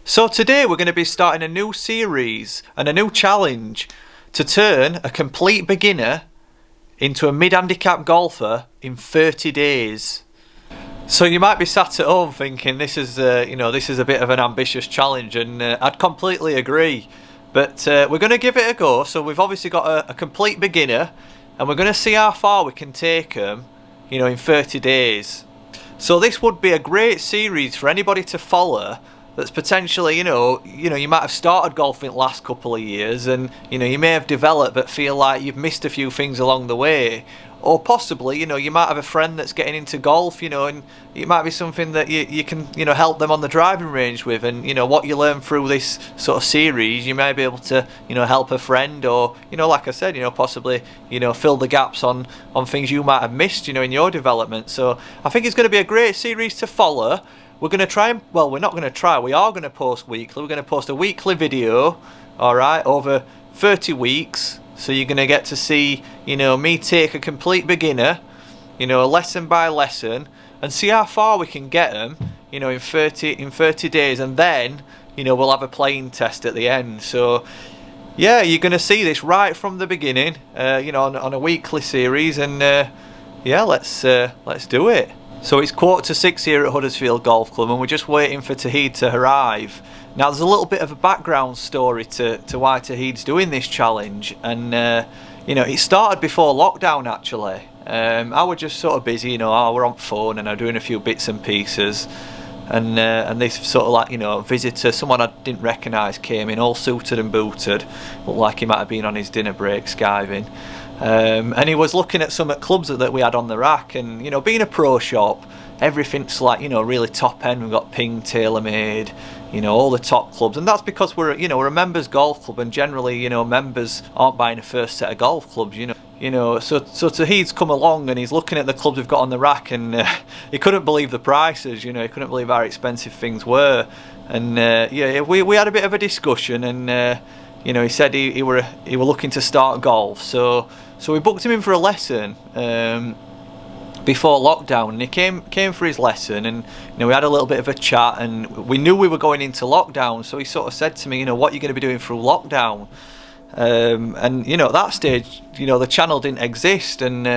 So today we're going to be starting a new series and a new challenge to turn a complete beginner into a mid-handicap golfer in 30 days. So you might be sat at home thinking this is this is a bit of an ambitious challenge, and I'd completely agree. But we're going to give it a go. So we've obviously got a complete beginner, and we're going to see how far we can take them, in 30 days. So this would be a great series for anybody to follow that's potentially, you might have started golfing the last couple of years, and you may have developed but feel like you've missed a few things along the way, or possibly you might have a friend that's getting into golf, and it might be something that you can help them on the driving range with, and what you learn through this sort of series you may be able to help a friend, or like I said, possibly fill the gaps on things you might have missed in your development. So I think it's going to be a great series to follow. We're going to try and, well, we're not going to try, we are going to post weekly. We're going to post a weekly video, alright, over 30 weeks. So you're going to get to see, me take a complete beginner, lesson by lesson, and see how far we can get them, in 30 days. And then, we'll have a playing test at the end. So, yeah, you're going to see this right from the beginning, on a weekly series. And, yeah, let's do it. So it's 5:45 here at Huddersfield Golf Club, and we're just waiting for Toheed to arrive. Now there's a little bit of a background story to why Toheed's doing this challenge, and it started before lockdown actually. I was just sort of busy, we're on phone and I'm doing a few bits and pieces, and this sort of like visitor, someone I didn't recognise, came in all suited and booted, looked like he might have been on his dinner break skiving. And he was looking at some clubs that we had on the rack, and being a pro shop, everything's like really top end. We've got Ping, TaylorMade, all the top clubs, and that's because we're a members golf club, and generally members aren't buying a first set of golf clubs. So Toheed's come along and he's looking at the clubs we've got on the rack, and he couldn't believe the prices. He couldn't believe how expensive things were, and we had a bit of a discussion, and he said he were looking to start golf, so we booked him in for a lesson before lockdown, and he came for his lesson, and we had a little bit of a chat, and we knew we were going into lockdown, so he sort of said to me, what are you going to be doing through lockdown? And at that stage, the channel didn't exist, and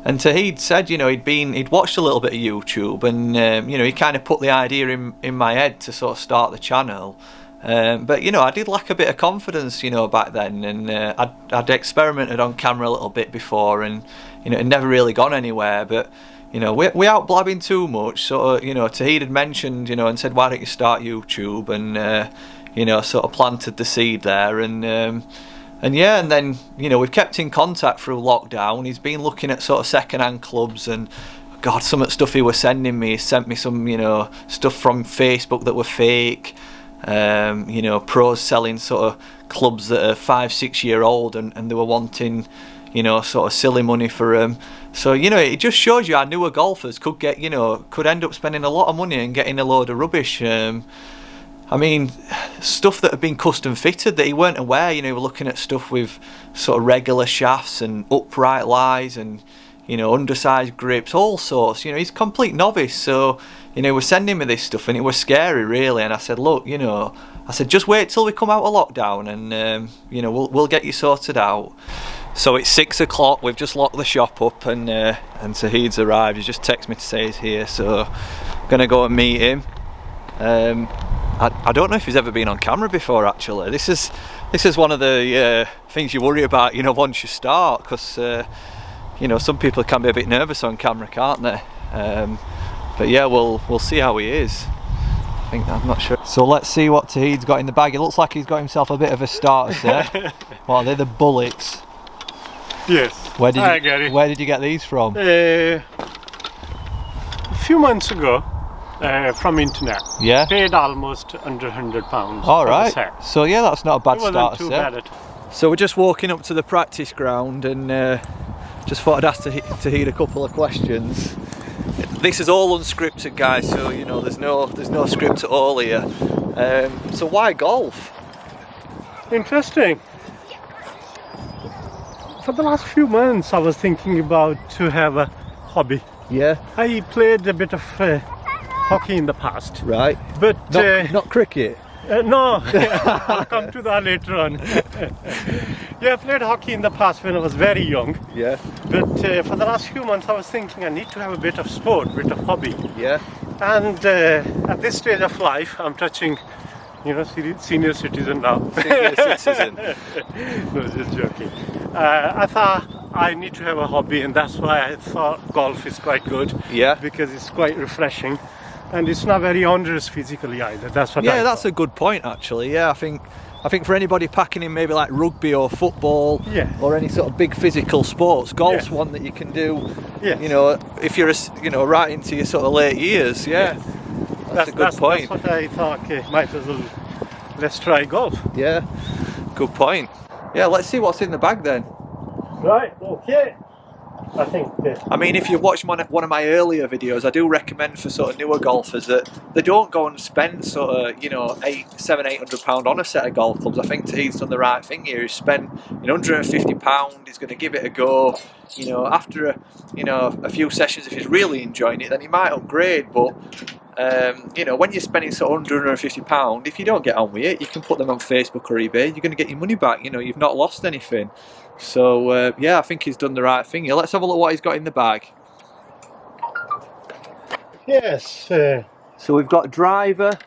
Saheed said, he'd watched a little bit of YouTube, and he kind of put the idea in my head to sort of start the channel. But I did lack a bit of confidence, back then, and I'd experimented on camera a little bit before, and it had never really gone anywhere. But we out blabbing too much. Sort of, Toheed had mentioned, and said, why don't you start YouTube, and sort of planted the seed there, and then we've kept in contact through lockdown. He's been looking at sort of second-hand clubs, and God, some of the stuff he was sending me, he sent me some stuff from Facebook that were fake. Pros selling sort of clubs that are 5-6 year old, and they were wanting sort of silly money for them. So it just shows you how newer golfers could get could end up spending a lot of money and getting a load of rubbish. I mean, stuff that had been custom fitted that he weren't aware. We're looking at stuff with sort of regular shafts and upright lies and undersized grips, all sorts. He's a complete novice, so he was sending me this stuff, and it was scary, really. And I said, look, I said, just wait till we come out of lockdown, and we'll get you sorted out. So it's 6 o'clock. We've just locked the shop up, and Saheed's arrived. He's just texted me to say he's here, so I'm gonna go and meet him. I don't know if he's ever been on camera before. Actually, this is one of the things you worry about, once you start, because some people can be a bit nervous on camera, can't they? But yeah, we'll see how he is. I'm not sure. So let's see what Toheed's got in the bag. It looks like he's got himself a bit of a starter set. Well, they're the Bullets. Yes. Where did you get these from? A few months ago, from internet. Yeah. Paid almost under £100. All right. So yeah, that's not a bad starter set. Bad so we're just walking up to the practice ground, and just thought I'd ask Toheed a couple of questions. This is all unscripted, guys, so there's no script at all here. So why golf? Interesting. For the last few months I was thinking about to have a hobby. Yeah. I played a bit of hockey in the past. Right. But not cricket. No, I'll come to that later on. Yeah, I played hockey in the past when I was very young. Yeah. But for the last few months, I was thinking I need to have a bit of sport, bit of hobby. Yeah. And at this stage of life, I'm touching, senior citizen now. Senior citizen. No, just joking. I thought I need to have a hobby, and that's why I thought golf is quite good. Yeah. Because it's quite refreshing, and it's not very onerous physically either. That's what. Yeah, that's a good point actually. Yeah, I think for anybody packing in maybe like rugby or football, yeah, or any sort of big physical sports, golf's one that you can do. Yeah. If you're right into your sort of late years. Yeah. Yes. That's a good point. That's what I thought. Okay, might as well let's try golf. Yeah. Good point. Yeah, let's see what's in the bag then. Right. Okay. I think. I mean, if you've watched one of my earlier videos, I do recommend for sort of newer golfers that they don't go and spend sort of £800 on a set of golf clubs. I think Toheed's done the right thing here. He's spent £150. He's going to give it a go. After a few sessions, if he's really enjoying it, then he might upgrade. But when you're spending sort of £150, if you don't get on with it, you can put them on Facebook or eBay. You're going to get your money back. You've not lost anything. So yeah, I think he's done the right thing here. Let's have a look what he's got in the bag. Yes. So we've got driver.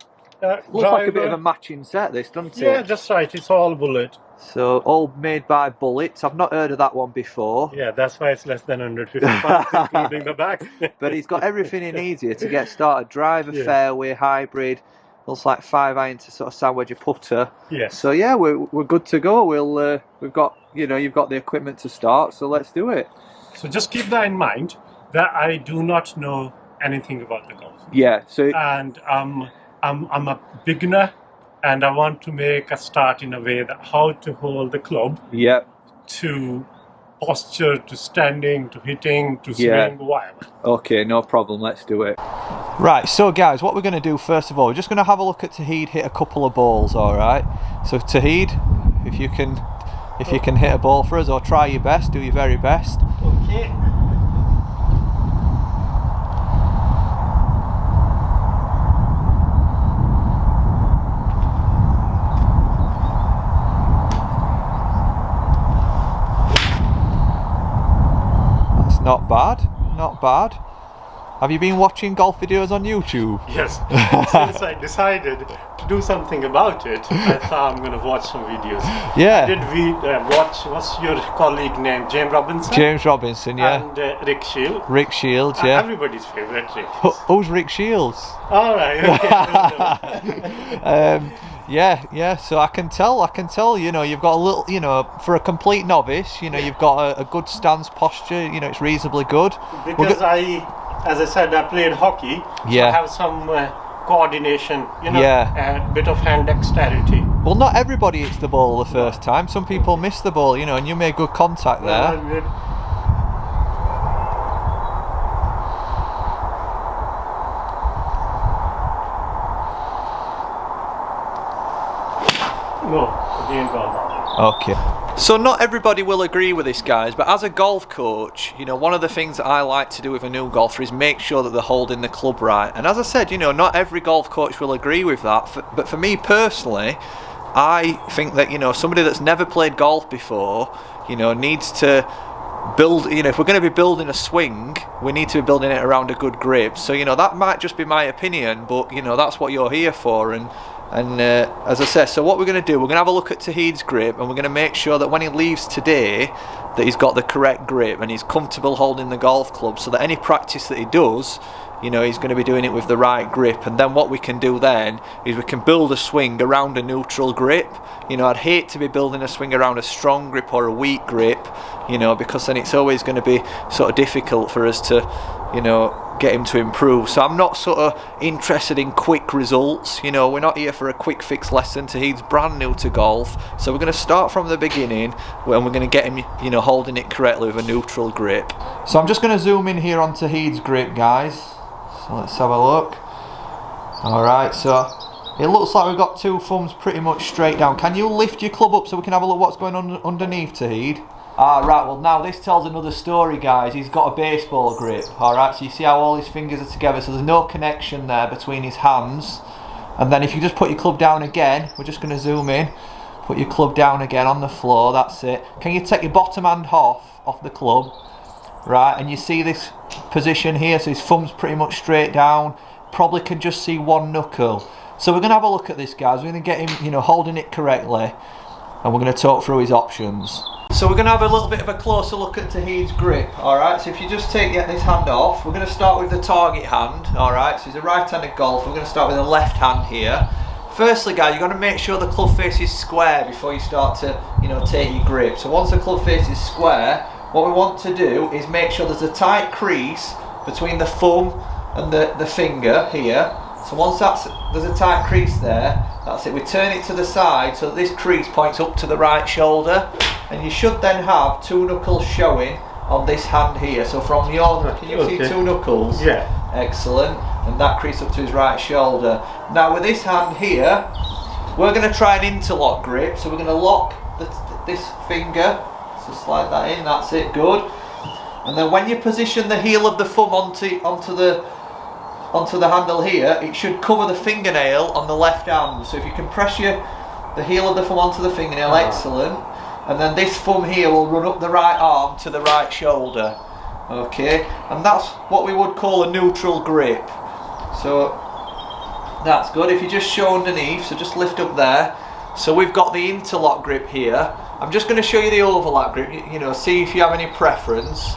Looks like a bit of driver. a matching set, this, doesn't it? Yeah, just right. It's all bullet. So all made by Bullets. I've not heard of that one before. Yeah, that's why it's less than £150, including the back. But he's got everything he needs here to get started. Driver, Yeah. fairway, hybrid. Looks like 5-iron to sort of sandwich a putter. Yes. So yeah, we're good to go. We've got you've got the equipment to start. So let's do it. So just keep that in mind that I do not know anything about the golf, Yeah. So and I'm a beginner, and I want to make a start in a way that how to hold the club, yeah. to posture, to standing, to hitting, to Yeah. swing, whatever. Okay, no problem. Let's do it. Right, so guys, what we're going to do first of all, we're just going to have a look at Toheed hit a couple of balls. All right. So Toheed, if you can hit a ball for us, or try your best, do your very best. Okay. That's not bad. Not bad. Have you been watching golf videos on YouTube? Yes. Since I decided to do something about it, I thought I'm going to watch some videos. Yeah. Did we watch? What's your colleague name? James Robinson. James Robinson, yeah. And Rick Shield. Rick Shields, yeah. Everybody's favorite Rick. Who's Rick Shields? All right. Okay. Yeah. So I can tell. You've got a little. For a complete novice, you've got a good stance posture. It's reasonably good. Because as I said, I played hockey. So Yeah. I have some coordination. Yeah. A bit of hand dexterity. Well, not everybody hits the ball the first time. Some people miss the ball, and you made good contact there. No, it didn't go down. Okay. So not everybody will agree with this, guys, but as a golf coach, one of the things that I like to do with a new golfer is make sure that they're holding the club right. And as I said, not every golf coach will agree with that. But for me personally, I think that, somebody that's never played golf before, needs to build, if we're going to be building a swing, we need to be building it around a good grip. So, that might just be my opinion, but, that's what you're here for. And as I said, so what we're going to do, we're going to have a look at Toheed's grip, and we're going to make sure that when he leaves today, that he's got the correct grip and he's comfortable holding the golf club, so that any practice that he does, he's going to be doing it with the right grip. And then what we can do then is we can build a swing around a neutral grip. I'd hate to be building a swing around a strong grip or a weak grip, because then it's always going to be sort of difficult for us to, get him to improve. So I'm not sort of interested in quick results. We're not here for a quick fix lesson. He's brand new to golf, so we're going to start from the beginning, and we're going to get him, holding it correctly with a neutral grip. So I'm just going to zoom in here on Toheed's grip, guys. So let's have a look. All right, so it looks like we've got two thumbs pretty much straight down. Can you lift your club up so we can have a look what's going on underneath, Toheed? Right, well now this tells another story, guys. He's got a baseball grip. Alright, so you see how all his fingers are together, so there's no connection there between his hands And then if you just put your club down again, we're just going to zoom in, put your club down again on the floor, that's it. Can you take your bottom hand off the club? Right, and you see this position here, so his thumb's pretty much straight down, probably can just see one knuckle. So we're going to have a look at this, guys. We're going to get him, you know, holding it correctly, and we're going to talk through his options. So we're going to have a little bit of a closer look at Toheed's grip, alright? So if you just get this hand off, we're going to start with the target hand, alright? So he's a right-handed golfer, we're going to start with the left hand here. Firstly, guys, you've got to make sure the club face is square before you start to, you know, take your grip. So once the club face is square, what we want to do is make sure there's a tight crease between the thumb and the finger here. So once there's a tight crease there, that's it. We turn it to the side so that this crease points up to the right shoulder, and you should then have two knuckles showing on this hand here. So from your, can you see two knuckles? Yeah. Excellent. And that crease up to his right shoulder. Now with this hand here, we're going to try an interlock grip. So we're going to lock this finger. So slide that in. That's it. Good. And then when you position the heel of the thumb onto the handle here, it should cover the fingernail on the left hand. So if you can press the heel of the thumb onto the fingernail, excellent. And then this thumb here will run up the right arm to the right shoulder. Okay, and that's what we would call a neutral grip. So that's good. If you just show underneath, so just lift up there. So we've got the interlock grip here. I'm just going to show you the overlap grip, you know, see if you have any preference.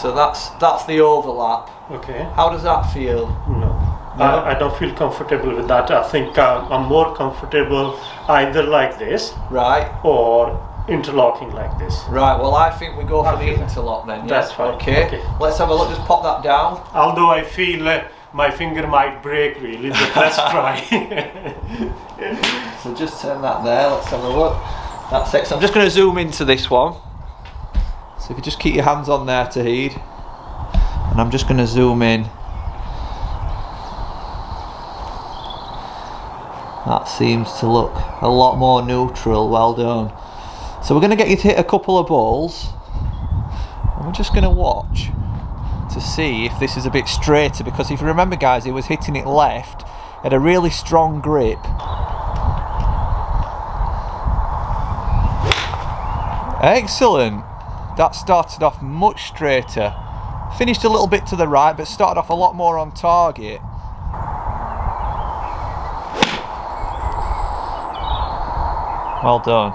So that's the overlap. Okay. How does that feel? No. I don't feel comfortable with that. I think I'm more comfortable either like this, right, or interlocking like this. Right, well I think we go for the interlock then. Yeah? That's fine. Okay. Let's have a look, just pop that down. Although I feel my finger might break really, but let's try. So just turn that there, let's have a look. That's it. So I'm just going to zoom into this one. So if you just keep your hands on there, Toheed, and I'm just going to zoom in. That seems to look a lot more neutral. Well done. So we're going to get you to hit a couple of balls, and we're just going to watch to see if this is a bit straighter, because if you remember, guys, he was hitting it left, had a really strong grip. Excellent. That started off much straighter. Finished a little bit to the right, but started off a lot more on target. Well done.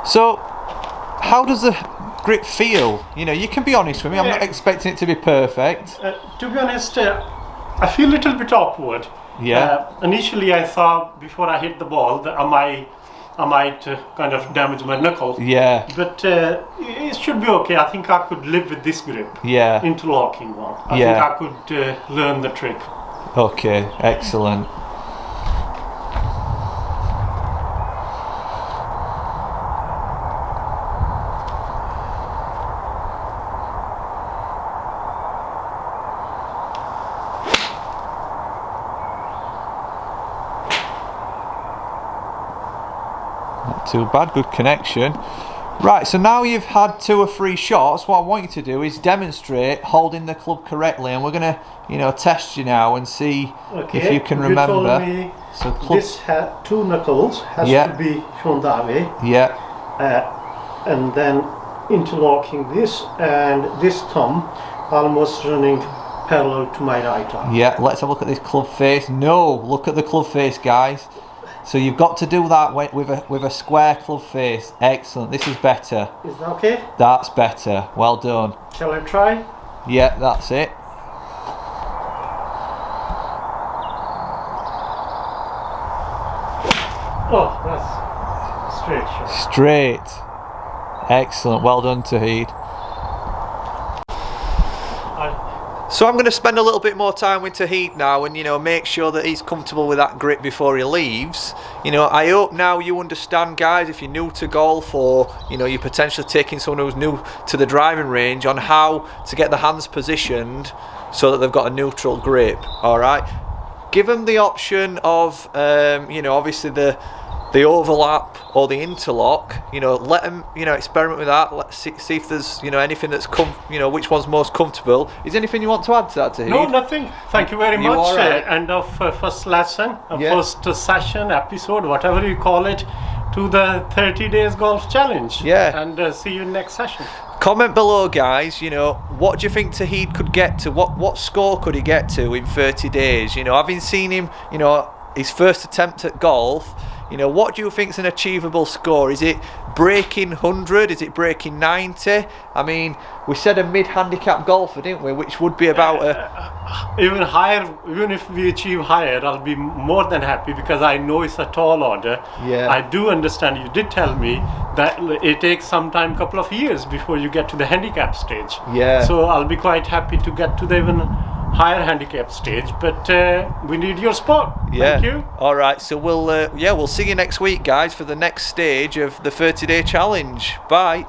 So, how does the grip feel? You know, you can be honest with me. I'm not expecting it to be perfect. To be honest, I feel a little bit awkward. Yeah. Initially, I thought before I hit the ball that I might kind of damage my knuckle. Yeah. But it should be okay. I think I could live with this grip. Yeah. Interlocking one. I think I could learn the trick. Okay. Excellent. Not too bad, good connection. Right, so now you've had 2 or 3 shots, what I want you to do is demonstrate holding the club correctly, and we're going to, you know, test you now and see if you can remember. You told me so this 2 knuckles has to be shown that way. Yeah. And then interlocking this, and this thumb almost running parallel to my right arm. Yeah, let's have a look at this club face. No, look at the club face, guys. So you've got to do that with a square club face. Excellent. This is better. Is that okay? That's better. Well done. Shall I try? Yeah, that's it. Oh, that's straight shot. Straight. Excellent. Well done, Toheed. So I'm going to spend a little bit more time with Toheed now, and, you know, make sure that he's comfortable with that grip before he leaves. You know, I hope now you understand, guys, if you're new to golf, or, you know, you're potentially taking someone who's new to the driving range, on how to get the hands positioned so that they've got a neutral grip. All right, give them the option of, you know, obviously the the overlap or the interlock, you know, let them, you know, experiment with that. Let's see if there's, you know, anything that's you know, which one's most comfortable. Is there anything you want to add to that, Toheed? No, nothing. Thank you very You much. all right? End of first lesson, Yeah. first session, episode, whatever you call it, to the 30 days golf challenge. Yeah. And see you next session. Comment below, guys. You know, what do you think Toheed could get to? What score could he get to in 30 days? You know, having seen him, you know, his first attempt at golf, you know, what do you think is an achievable score? Is it breaking 100? Is it breaking 90? I mean, we said a mid-handicap golfer, didn't we? Which would be about Even higher, even if we achieve higher, I'll be more than happy because I know it's a tall order. Yeah. I do understand. You did tell me that it takes some time, couple of years before you get to the handicap stage. Yeah. So I'll be quite happy to get to the even higher handicap stage, but we need your support. Yeah. Thank you. All right. So we'll see you next week, guys, for the next stage of the 30-day challenge. Bye.